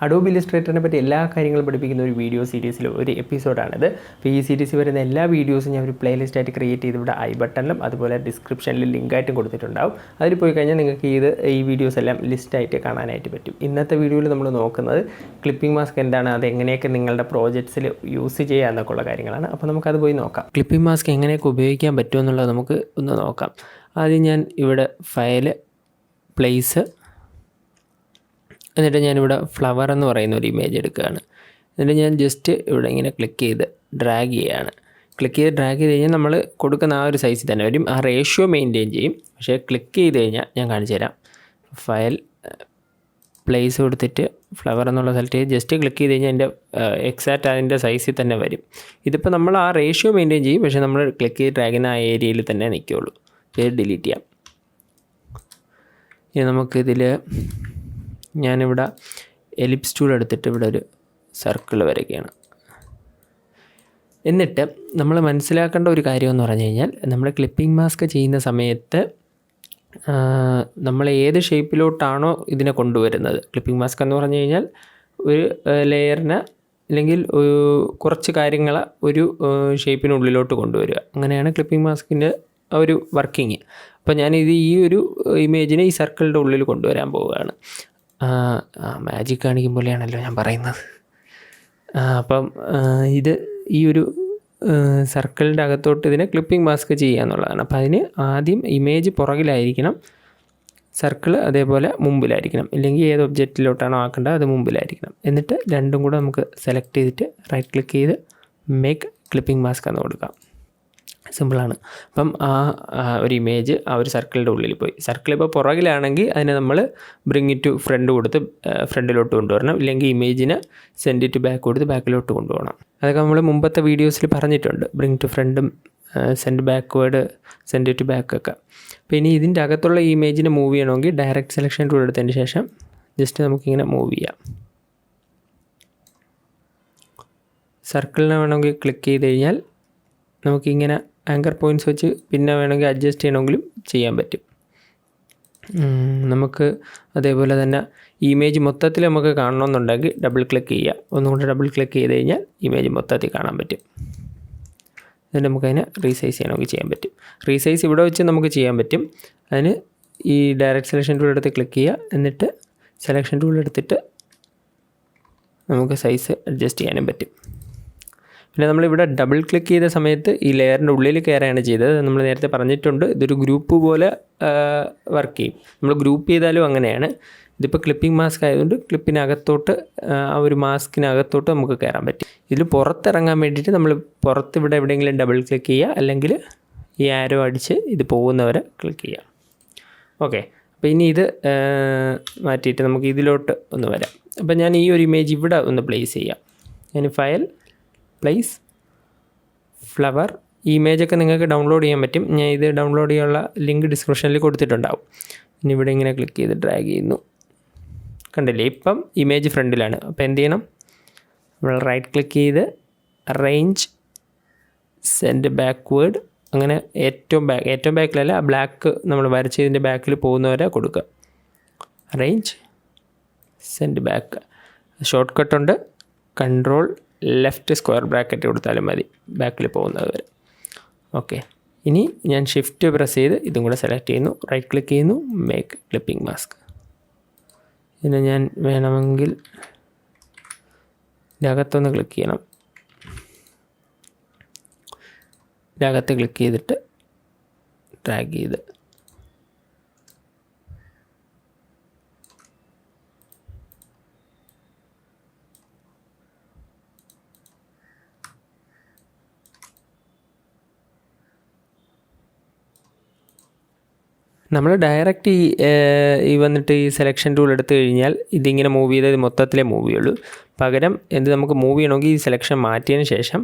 Adobe Illustrator പറ്റി എല്ലാ കാര്യങ്ങളും പഠിപ്പിക്കുന്ന ഒരു വീഡിയോ സീരീസിലെ ഒരു എപ്പിസോഡാണിത്. അപ്പോൾ ഈ സീരീസിൽ വരുന്ന എല്ലാ വീഡിയോസും ഞാൻ ഒരു പ്ലേലിസ്റ്റ് ആയിട്ട് ക്രിയേറ്റ് ചെയ്ത് ഇവിടെ ഐ ബട്ടണിലും അതുപോലെ ഡിസ്ക്രിപ്ഷനിൽ ലിങ്ക് ആയിട്ടും കൊടുത്തിട്ടുണ്ടാവും. അതിൽ പോയി കഴിഞ്ഞാൽ നിങ്ങൾക്ക് ഈ വീഡിയോസ് എല്ലാം ലിസ്റ്റായിട്ട് കാണാനായിട്ട് പറ്റും. ഇന്നത്തെ വീഡിയോയിൽ നമ്മൾ നോക്കുന്നത് ക്ലിപ്പിംഗ് മാസ്ക് എന്താണ്, അത് എങ്ങനെയൊക്കെ നിങ്ങളുടെ പ്രോജക്ട്സിൽ യൂസ് ചെയ്യുക എന്നൊക്കെയുള്ള കാര്യങ്ങളാണ്. അപ്പോൾ നമുക്കത് പോയി നോക്കാം. ക്ലിപ്പിംഗ് മാസ്ക് എങ്ങനെയൊക്കെ ഉപയോഗിക്കാൻ പറ്റുമെന്നുള്ളത് നമുക്ക് ഒന്ന് നോക്കാം. ആദ്യം ഞാൻ ഇവിടെ ഫയൽ പ്ലേസ്, എന്നിട്ട് ഞാനിവിടെ ഫ്ലവർ എന്ന് പറയുന്ന ഒരു ഇമേജ് എടുക്കുകയാണ്. എന്നിട്ട് ഞാൻ ജസ്റ്റ് ഇവിടെ ഇങ്ങനെ ക്ലിക്ക് ചെയ്ത് ഡ്രാഗ് ചെയ്യുകയാണ്. ക്ലിക്ക് ചെയ്ത് ഡ്രാഗ് ചെയ്ത് കഴിഞ്ഞാൽ നമ്മൾ കൊടുക്കുന്ന ആ ഒരു സൈസിൽ തന്നെ വരും. ആ റേഷ്യോ മെയിൻറ്റെയിൻ ചെയ്യും. പക്ഷേ ക്ലിക്ക് ചെയ്ത് കഴിഞ്ഞാൽ ഞാൻ കാണിച്ചു തരാം. ഫയൽ പ്ലേസ് കൊടുത്തിട്ട് ഫ്ലവർ എന്നുള്ള സ്ഥലത്ത് ജസ്റ്റ് ക്ലിക്ക് ചെയ്ത് കഴിഞ്ഞാൽ എൻ്റെ എക്സാക്റ്റ് അതിൻ്റെ സൈസിൽ തന്നെ വരും. ഇതിപ്പോൾ നമ്മൾ ആ റേഷ്യോ മെയിൻറ്റെയിൻ ചെയ്യും, പക്ഷേ നമ്മൾ ക്ലിക്ക് ചെയ്ത് ഡ്രാഗ് ചെയ്യുന്ന ആ ഏരിയയിൽ തന്നെ നിൽക്കുകയുള്ളൂ. പേര് ഡിലീറ്റ് ചെയ്യാം. ഇനി നമുക്കിതിൽ ഞാനിവിടെ എലിപ്സ് ടൂൾ എടുത്തിട്ട് ഇവിടെ ഒരു സർക്കിൾ വരയ്ക്കുകയാണ്. എന്നിട്ട് നമ്മൾ മനസ്സിലാക്കേണ്ട ഒരു കാര്യം എന്ന് പറഞ്ഞു കഴിഞ്ഞാൽ, നമ്മൾ ക്ലിപ്പിംഗ് മാസ്ക് ചെയ്യുന്ന സമയത്ത് നമ്മൾ ഏത് ഷേപ്പിലോട്ടാണോ ഇതിനെ കൊണ്ടുവരുന്നത്, ക്ലിപ്പിംഗ് മാസ്ക് എന്ന് പറഞ്ഞു കഴിഞ്ഞാൽ ഒരു ലെയറിന് അല്ലെങ്കിൽ കുറച്ച് കാര്യങ്ങൾ ഒരു ഷേപ്പിനുള്ളിലോട്ട് കൊണ്ടുവരിക, അങ്ങനെയാണ് ക്ലിപ്പിംഗ് മാസ്കിൻ്റെ ഒരു വർക്കിങ്. അപ്പോൾ ഞാനിത് ഈ ഒരു ഇമേജിനെ ഈ സർക്കിളിൻ്റെ ഉള്ളിൽ കൊണ്ടുവരാൻ പോവുകയാണ്. മാജിക് കാണിക്കുമ്പോഴാണല്ലോ ഞാൻ പറയുന്നത്. അപ്പം ഇത് ഈ ഒരു സർക്കിളിൻ്റെ അകത്തോട്ട് ഇതിനെ ക്ലിപ്പിംഗ് മാസ്ക് ചെയ്യുക എന്നുള്ളതാണ്. അപ്പോൾ അതിന് ആദ്യം ഇമേജ് പുറകിലായിരിക്കണം, സർക്കിൾ അതേപോലെ മുമ്പിലായിരിക്കണം. ഇല്ലെങ്കിൽ ഏത് ഒബ്ജക്റ്റിലോട്ടാണോ ആക്കേണ്ടത് അത് മുമ്പിലായിരിക്കണം. എന്നിട്ട് രണ്ടും കൂടെ നമുക്ക് സെലക്ട് ചെയ്തിട്ട് റൈറ്റ് ക്ലിക്ക് ചെയ്ത് മേക്ക് ക്ലിപ്പിംഗ് മാസ്ക് എന്ന് കൊടുക്കാം. സിമ്പിളാണ്. അപ്പം ആ ഒരു ഇമേജ് ആ ഒരു സർക്കിളിൻ്റെ ഉള്ളിൽ പോയി. സർക്കിൾ ഇപ്പോൾ പുറകിലാണെങ്കിൽ അതിനെ നമ്മൾ ബ്രിങ് ഇറ്റ് ടു ഫ്രണ്ട് കൊടുത്ത് ഫ്രണ്ടിലോട്ട് കൊണ്ടുവരണം. ഇല്ലെങ്കിൽ ഇമേജിന് സെൻഡ് ഇറ്റ് ബാക്ക് കൊടുത്ത് ബാക്കിലോട്ട് കൊണ്ടുപോകണം. അതൊക്കെ നമ്മൾ മുമ്പത്തെ വീഡിയോസിൽ പറഞ്ഞിട്ടുണ്ട്. ബ്രിങ് ടു ഫ്രണ്ടും സെൻഡ് ബാക്ക്വേഡ്, സെൻഡ് ഇറ്റ് ബാക്കൊക്കെ. അപ്പോൾ ഇനി ഇതിൻ്റെ അകത്തുള്ള ഇമേജിനെ മൂവ് ചെയ്യണമെങ്കിൽ ഡയറക്റ്റ് സെലക്ഷൻ ടൂൾ എടുത്തതിന് ശേഷം ജസ്റ്റ് നമുക്കിങ്ങനെ മൂവ് ചെയ്യാം. സർക്കിളിനെ വേണമെങ്കിൽ ക്ലിക്ക് ചെയ്ത് കഴിഞ്ഞാൽ നമുക്കിങ്ങനെ ആങ്കർ പോയിൻറ്റ്സ് വെച്ച് പിന്നെ വേണമെങ്കിൽ അഡ്ജസ്റ്റ് ചെയ്യണമെങ്കിലും ചെയ്യാൻ പറ്റും. നമുക്ക് അതേപോലെ തന്നെ ഇമേജ് മൊത്തത്തിൽ നമുക്ക് കാണണമെന്നുണ്ടെങ്കിൽ ഡബിൾ ക്ലിക്ക് ചെയ്യുക. ഒന്നുകൊണ്ട് ഡബിൾ ക്ലിക്ക് ചെയ്ത് കഴിഞ്ഞാൽ ഇമേജ് മൊത്തത്തിൽ കാണാൻ പറ്റും. എന്നിട്ട് നമുക്കതിനെ റീസൈസ് ചെയ്യണമെങ്കിൽ ചെയ്യാൻ പറ്റും. റീസൈസ് ഇവിടെ വെച്ച് നമുക്ക് ചെയ്യാൻ പറ്റും. അതിന് ഈ ഡയറക്റ്റ് സെലക്ഷൻ ടൂൾ എടുത്ത് ക്ലിക്ക് ചെയ്യുക. എന്നിട്ട് സെലക്ഷൻ ടൂൾ എടുത്തിട്ട് നമുക്ക് സൈസ് അഡ്ജസ്റ്റ് ചെയ്യാനും പറ്റും. പിന്നെ നമ്മളിവിടെ ഡബിൾ ക്ലിക്ക് ചെയ്ത സമയത്ത് ഈ ലെയറിൻ്റെ ഉള്ളിൽ കയറുകയാണ് ചെയ്തത്. നമ്മൾ നേരത്തെ പറഞ്ഞിട്ടുണ്ട്, ഇതൊരു ഗ്രൂപ്പ് പോലെ വർക്ക് ചെയ്യും. നമ്മൾ ഗ്രൂപ്പ് ചെയ്താലും അങ്ങനെയാണ്. ഇതിപ്പോൾ ക്ലിപ്പിംഗ് മാസ്ക് ആയതുകൊണ്ട് ക്ലിപ്പിനകത്തോട്ട് ആ ഒരു മാസ്കിനകത്തോട്ട് നമുക്ക് കയറാൻ പറ്റും. ഇതിൽ പുറത്തിറങ്ങാൻ വേണ്ടിയിട്ട് നമ്മൾ പുറത്ത് ഇവിടെ എവിടെയെങ്കിലും ഡബിൾ ക്ലിക്ക് ചെയ്യുക, അല്ലെങ്കിൽ ഈ ആരോ അടിച്ച് ഇത് പോകുന്നവരെ ക്ലിക്ക് ചെയ്യുക. ഓക്കെ, അപ്പോൾ ഇനി ഇത് മാറ്റിയിട്ട് നമുക്ക് ഇതിലോട്ട് ഒന്ന് വരാം. അപ്പോൾ ഞാൻ ഈ ഒരു ഇമേജ് ഇവിടെ ഒന്ന് പ്ലേസ് ചെയ്യാം. ഞാൻ ഫയൽ പ്ലേസ് ഫ്ലവർ, ഈ ഇമേജൊക്കെ നിങ്ങൾക്ക് ഡൗൺലോഡ് ചെയ്യാൻ പറ്റും. ഞാൻ ഇത് ഡൗൺലോഡ് ചെയ്യാനുള്ള ലിങ്ക് ഡിസ്ക്രിപ്ഷനിൽ കൊടുത്തിട്ടുണ്ടാവും. ഇനി ഇവിടെ ഇങ്ങനെ ക്ലിക്ക് ചെയ്ത് ഡ്രാഗ് ചെയ്യുന്നു. കണ്ടില്ലേ, ഇപ്പം ഇമേജ് ഫ്രണ്ടിലാണ്. അപ്പോൾ എന്ത് ചെയ്യണം, നമ്മൾ റൈറ്റ് ക്ലിക്ക് ചെയ്ത് അറേഞ്ച് സെൻഡ് ബാക്ക്വേഡ്, അങ്ങനെ ഏറ്റവും ബാക്കിലല്ല, ആ ബ്ലാക്ക് നമ്മൾ വരച്ചതിൻ്റെ ബാക്കിൽ പോകുന്നവരെ കൊടുക്കുക. Arrange send back. ഷോർട്ട് കട്ടുണ്ട്, കൺട്രോൾ ലെഫ്റ്റ് സ്ക്വയർ ബ്രാക്കറ്റ് കൊടുത്താലും മതി ബാക്കിൽ പോകുന്നത് വരെ. ഓക്കെ, ഇനി ഞാൻ ഷിഫ്റ്റ് പ്രസ് ചെയ്ത് ഇതും കൂടെ സെലക്ട് ചെയ്യുന്നു, റൈറ്റ് ക്ലിക്ക് ചെയ്യുന്നു, മേക്ക് ക്ലിപ്പിംഗ് മാസ്ക്. പിന്നെ ഞാൻ വേണമെങ്കിൽ ഇതിനകത്തൊന്ന് ക്ലിക്ക് ചെയ്യണം. ഇതിനകത്ത് ക്ലിക്ക് ചെയ്തിട്ട് ഡ്രാഗ് ചെയ്ത് നമ്മൾ ഡയറക്റ്റ് ഈ വന്നിട്ട് ഈ സെലക്ഷൻ ടൂൾ എടുത്തു കഴിഞ്ഞാൽ ഇതിങ്ങനെ മൂവ് ചെയ്തത് മൊത്തത്തിലേ മൂവ് ചെയ്യുള്ളൂ. പകരം നമുക്ക് മൂവ് ചെയ്യണമെങ്കിൽ ഈ സെലക്ഷൻ മാറ്റിയതിന് ശേഷം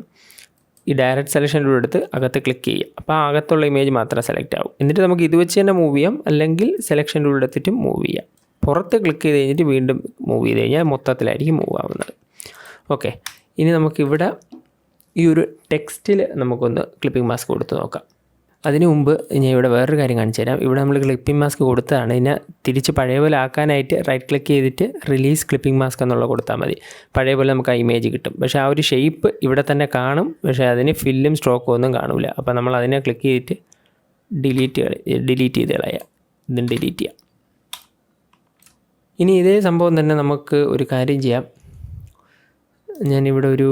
ഈ ഡയറക്റ്റ് സെലക്ഷൻ ടൂൾ എടുത്ത് അകത്ത് ക്ലിക്ക് ചെയ്യുക. അപ്പോൾ ആ അകത്തുള്ള ഇമേജ് മാത്രം സെലക്ട് ആവും. എന്നിട്ട് നമുക്ക് ഇത് വെച്ച് തന്നെ മൂവ് ചെയ്യാം, അല്ലെങ്കിൽ സെലക്ഷൻ ടൂൾ എടുത്തിട്ട് മൂവ് ചെയ്യാം. പുറത്ത് ക്ലിക്ക് ചെയ്ത് കഴിഞ്ഞിട്ട് വീണ്ടും മൂവ് ചെയ്ത് കഴിഞ്ഞാൽ മൊത്തത്തിലായിരിക്കും മൂവ് ആവുന്നത്. ഓക്കെ, ഇനി നമുക്കിവിടെ ഈ ഒരു ടെക്സ്റ്റിൽ നമുക്കൊന്ന് ക്ലിപ്പിംഗ് മാസ്ക് കൊടുത്ത് നോക്കാം. അതിന് മുമ്പ് ഞാൻ ഇവിടെ വേറൊരു കാര്യം കാണിച്ചു തരാം. ഇവിടെ നമ്മൾ ക്ലിപ്പിംഗ് മാസ്ക് കൊടുത്തതാണ്. ഇതിനെ തിരിച്ച് പഴയ പോലെ ആക്കാനായിട്ട് റൈറ്റ് ക്ലിക്ക് ചെയ്തിട്ട് റിലീസ് ക്ലിപ്പിംഗ് മാസ്ക് എന്നുള്ള കൊടുത്താൽ മതി. പഴയ പോലെ നമുക്ക് ആ ഇമേജ് കിട്ടും. പക്ഷേ ആ ഒരു ഷേപ്പ് ഇവിടെ തന്നെ കാണും, പക്ഷേ അതിന് ഫില്ലും സ്ട്രോക്കും ഒന്നും കാണില്ല. അപ്പോൾ നമ്മൾ അതിനെ ക്ലിക്ക് ചെയ്തിട്ട് ഡിലീറ്റ് ചെയ്ത് കളയാം. ഇതും ഡിലീറ്റ് ചെയ്യാം. ഇനി ഇതേ സംഭവം തന്നെ നമുക്ക് ഒരു കാര്യം ചെയ്യാം. ഞാനിവിടെ ഒരു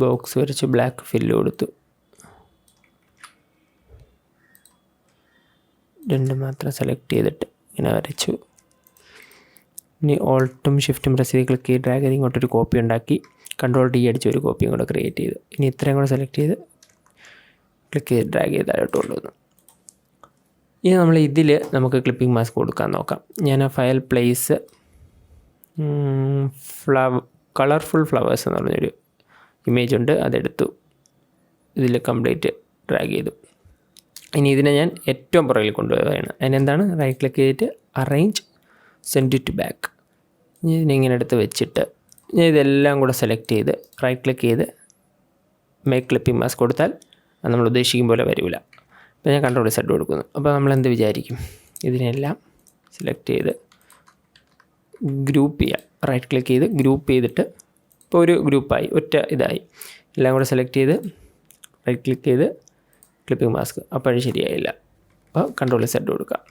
ബോക്സ് വരച്ച് ബ്ലാക്ക് ഫില്ല് കൊടുത്തു. 2 മാത്രം സെലക്ട് ചെയ്തിട്ട് ഇങ്ങനെ വരച്ചു. ഇനി ഓൾട്ടും ഷിഫ്റ്റും പ്രസ് ചെയ്ത് ക്ലിക്ക് ചെയ്ത് ഡ്രാഗ് ചെയ്ത് ഇങ്ങോട്ടൊരു കോപ്പി ഉണ്ടാക്കി Ctrl D അടിച്ച് ഒരു കോപ്പിയും കൂടെ ക്രിയേറ്റ് ചെയ്തു. ഇനി ഇത്രയും കൂടെ സെലക്ട് ചെയ്ത് ക്ലിക്ക് ചെയ്ത് ഡ്രാഗ് ചെയ്ത് താഴോട്ട് കൊണ്ടുവന്നു. ഇനി നമ്മൾ ഇതിൽ നമുക്ക് ക്ലിപ്പിംഗ് മാസ്ക് കൊടുക്കാൻ നോക്കാം. ഞാൻ ആ ഫയൽ പ്ലേസ് കളർഫുൾ ഫ്ലവേഴ്സ് എന്ന് പറഞ്ഞൊരു ഇമേജ് ഉണ്ട്, അതെടുത്തു ഇതിൽ കംപ്ലീറ്റ് ഡ്രാഗ് ചെയ്തു. ഇനി ഇതിനെ ഞാൻ ഏറ്റവും പുറകിൽ കൊണ്ടുപോവുകയാണ്. അതിനെന്താണ് റൈറ്റ് ക്ലിക്ക് ചെയ്തിട്ട് അറേഞ്ച് സെൻഡ് ടു ബാക്ക്. ഇതിനെ ഇങ്ങനെ എടുത്ത് വെച്ചിട്ട് ഞാൻ ഇതെല്ലാം കൂടെ സെലക്ട് ചെയ്ത് റൈറ്റ് ക്ലിക്ക് ചെയ്ത് മേക്ക് ക്ലിപ്പിംഗ് മാസ്ക് കൊടുത്താൽ അത് നമ്മൾ ഉദ്ദേശിക്കും പോലെ വരില്ല. അപ്പോൾ ഞാൻ Ctrl Z കൊടുക്കുന്നു. അപ്പോൾ നമ്മൾ എന്ത് വിചാരിക്കും? ഇതിനെല്ലാം സെലക്ട് ചെയ്ത് ഗ്രൂപ്പ് ചെയ്യാം. റൈറ്റ് ക്ലിക്ക് ചെയ്ത് ഗ്രൂപ്പ് ചെയ്തിട്ട് ഇപ്പോൾ ഒരു ഗ്രൂപ്പായി, ഒറ്റ ഇതായി. എല്ലാം കൂടെ സെലക്ട് ചെയ്ത് റൈറ്റ് ക്ലിക്ക് ചെയ്ത് ക്ലിപ്പിംഗ് മാസ്ക്. അപ്പോഴും ശരിയായില്ല. അപ്പോൾ Ctrl Z കൊടുക്കാം.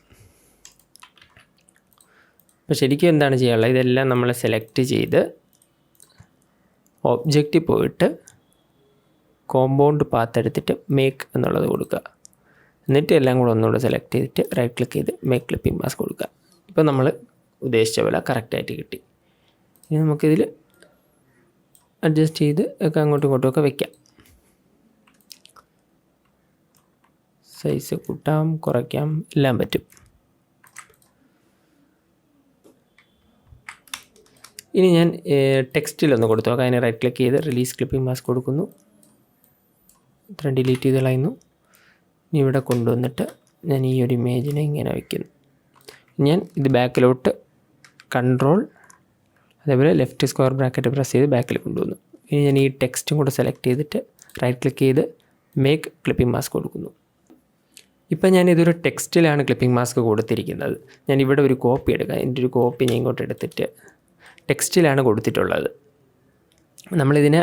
അപ്പോൾ ശരിക്കും എന്താണ് ചെയ്യാനുള്ളത്? ഇതെല്ലാം നമ്മൾ സെലക്ട് ചെയ്ത് ഒബ്ജക്റ്റിൽ പോയിട്ട് കോമ്പൗണ്ട് പാത്ത് എടുത്തിട്ട് മേക്ക് എന്നുള്ളത് കൊടുക്കുക. എന്നിട്ട് എല്ലാം കൂടെ ഒന്നുകൂടെ സെലക്ട് ചെയ്തിട്ട് റൈറ്റ് ക്ലിക്ക് ചെയ്ത് മേക്ക് ക്ലിപ്പിംഗ് മാസ്ക് കൊടുക്കുക. ഇപ്പോൾ നമ്മൾ ഉദ്ദേശിച്ച പോലെ കറക്റ്റായിട്ട് കിട്ടി. ഇനി നമുക്കിതിൽ അഡ്ജസ്റ്റ് ചെയ്ത് ഒക്കെ അങ്ങോട്ടും ഇങ്ങോട്ടും ഒക്കെ വയ്ക്കാം. സൈസ് കൂട്ടാം, കുറയ്ക്കാം, എല്ലാം പറ്റും. ഇനി ഞാൻ ടെക്സ്റ്റിലൊന്ന് കൊടുത്തു നോക്കാം. അതിന് റൈറ്റ് ക്ലിക്ക് ചെയ്ത് റിലീസ് ക്ലിപ്പിംഗ് മാസ്ക് കൊടുക്കുന്നു. ഇത്രയും ഡിലീറ്റ് ചെയ്ത് കളയുന്നു. ഇനി ഇവിടെ കൊണ്ടുവന്നിട്ട് ഞാൻ ഈ ഒരു ഇമേജിനെ ഇങ്ങനെ വയ്ക്കുന്നു. ഞാൻ ഇത് ബാക്കിലോട്ട് കൺട്രോൾ അതേപോലെ ലെഫ്റ്റ് സ്ക്വയർ ബ്രാക്കറ്റ് പ്രസ് ചെയ്ത് ബാക്കിൽ കൊണ്ടുവന്നു. ഇനി ഞാൻ ഈ ടെക്സ്റ്റും കൂടെ സെലക്ട് ചെയ്തിട്ട് റൈറ്റ് ക്ലിക്ക് ചെയ്ത് മേക്ക് ക്ലിപ്പിംഗ് മാസ്ക് കൊടുക്കുന്നു. ഇപ്പം ഞാനിതൊരു ടെക്സ്റ്റിലാണ് ക്ലിപ്പിംഗ് മാസ്ക് കൊടുത്തിരിക്കുന്നത്. ഞാനിവിടെ ഒരു കോപ്പി എടുക്കാം. എൻ്റെ ഒരു കോപ്പി ഞാൻ ഇങ്ങോട്ട് എടുത്തിട്ട് ടെക്സ്റ്റിലാണ് കൊടുത്തിട്ടുള്ളത്. നമ്മളിതിന്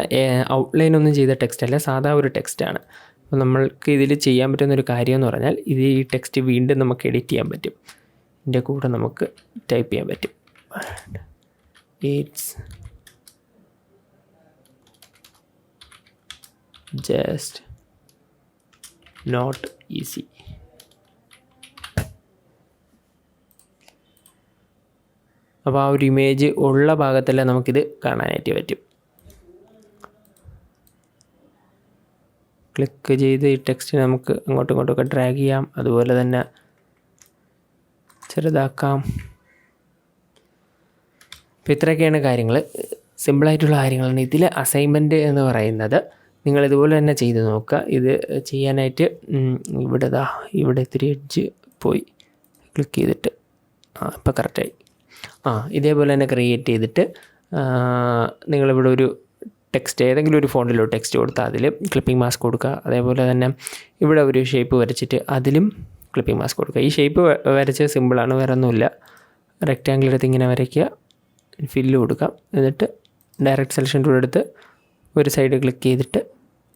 ഔട്ട്ലൈനൊന്നും ചെയ്ത ടെക്സ്റ്റല്ല, സാധാ ഒരു ടെക്സ്റ്റാണ്. അപ്പോൾ നമ്മൾക്ക് ഇതിൽ ചെയ്യാൻ പറ്റുന്നൊരു കാര്യം എന്ന് പറഞ്ഞാൽ ഇത് ഈ ടെക്സ്റ്റ് വീണ്ടും നമുക്ക് എഡിറ്റ് ചെയ്യാൻ പറ്റും. ഇതിൻ്റെ കൂടെ നമുക്ക് ടൈപ്പ് ചെയ്യാൻ പറ്റും. It's just not easy. അപ്പോൾ ആ ഒരു ഇമേജ് ഉള്ള ഭാഗത്തെല്ലാം നമുക്കിത് കാണാനായിട്ട് പറ്റും. ക്ലിക്ക് ചെയ്ത് ഈ ടെക്സ്റ്റ് നമുക്ക് അങ്ങോട്ടും ഇങ്ങോട്ടുമൊക്കെ ഡ്രാഗ് ചെയ്യാം. അതുപോലെ തന്നെ ചെറുതാക്കാം. അപ്പോൾ ഇത്രയൊക്കെയാണ് കാര്യങ്ങൾ. സിമ്പിളായിട്ടുള്ള കാര്യങ്ങളാണ്. ഇതിൽ അസൈൻമെൻറ്റ് എന്ന് പറയുന്നത് നിങ്ങളിതുപോലെ തന്നെ ചെയ്ത് നോക്കുക. ഇത് ചെയ്യാനായിട്ട് ഇവിടെ ഇത്തിരി എഡ്ജ് പോയി ക്ലിക്ക് ചെയ്തിട്ട് ഇപ്പോൾ കറക്റ്റായി. ഇതേപോലെ തന്നെ ക്രിയേറ്റ് ചെയ്തിട്ട് നിങ്ങളിവിടെ ഒരു ടെക്സ്റ്റ് ഏതെങ്കിലും ഒരു ഫോണ്ടിലോ ടെക്സ്റ്റ് കൊടുത്താൽ അതിൽ ക്ലിപ്പിംഗ് മാസ്ക് കൊടുക്കുക. അതേപോലെ തന്നെ ഇവിടെ ഒരു ഷേപ്പ് വരച്ചിട്ട് അതിലും ക്ലിപ്പിംഗ് മാസ്ക് കൊടുക്കുക. ഈ ഷേപ്പ് വരച്ച് സിമ്പിളാണ്, വേറെ ഒന്നുമില്ല. റെക്റ്റാങ്കിൾ എടുത്ത് ഇങ്ങനെ വരയ്ക്കുക, ഫില്ല് കൊടുക്കാം. എന്നിട്ട് ഡയറക്റ്റ് സെലക്ഷൻ ടൂൾ എടുത്ത് ഒരു സൈഡ് ക്ലിക്ക് ചെയ്തിട്ട്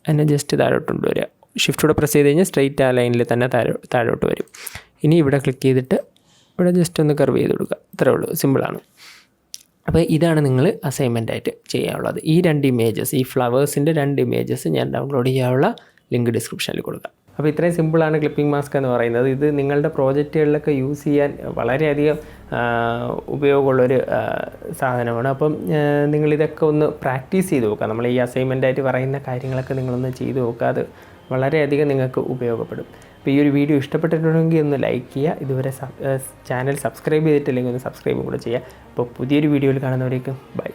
അതിനെ ജസ്റ്റ് താഴോട്ട് കൊണ്ടുവരിക. ഷിഫ്റ്റൂടെ പ്രസ് ചെയ്ത് കഴിഞ്ഞാൽ സ്ട്രെയിറ്റ് ആ ലൈനിൽ തന്നെ താഴോട്ട് വരും. ഇനി ഇവിടെ ക്ലിക്ക് ചെയ്തിട്ട് ഇവിടെ ജസ്റ്റ് ഒന്ന് കർവ് ചെയ്ത് കൊടുക്കുക. ഇത്രേ ഉള്ളൂ, സിമ്പിളാണ്. അപ്പോൾ ഇതാണ് നിങ്ങൾ അസൈൻമെൻറ്റായിട്ട് ചെയ്യാനുള്ളത്. ഈ 2 ഇമേജസ്, ഈ ഫ്ലവേഴ്സിൻ്റെ 2 ഇമേജസ് ഞാൻ ഡൗൺലോഡ് ചെയ്യാനുള്ള ലിങ്ക് ഡിസ്ക്രിപ്ഷനിൽ കൊടുക്കാം. അപ്പോൾ ഇത്രയും സിമ്പിളാണ് ക്ലിപ്പിംഗ് മാസ്ക് എന്ന് പറയുന്നത്. ഇത് നിങ്ങളുടെ പ്രോജക്റ്റുകളിലൊക്കെ യൂസ് ചെയ്യാൻ വളരെയധികം ഉപയോഗമുള്ളൊരു സാധനമാണ്. അപ്പം നിങ്ങളിതൊക്കെ ഒന്ന് പ്രാക്ടീസ് ചെയ്ത് നോക്കുക. നമ്മൾ ഈ അസൈൻമെൻറ്റായിട്ട് പറയുന്ന കാര്യങ്ങളൊക്കെ നിങ്ങളൊന്ന് ചെയ്ത് നോക്കുക. അത് വളരെയധികം നിങ്ങൾക്ക് ഉപയോഗപ്പെടും. അപ്പോൾ ഈ ഒരു വീഡിയോ ഇഷ്ടപ്പെട്ടിട്ടുണ്ടെങ്കിൽ ഒന്ന് ലൈക്ക് ചെയ്യുക. ഇതുവരെ ചാനൽ സബ്സ്ക്രൈബ് ചെയ്തിട്ടില്ലെങ്കിൽ ഒന്ന് സബ്സ്ക്രൈബും കൂടെ ചെയ്യുക. അപ്പോൾ പുതിയൊരു വീഡിയോയിൽ കാണുന്നവരേക്കും ബൈ.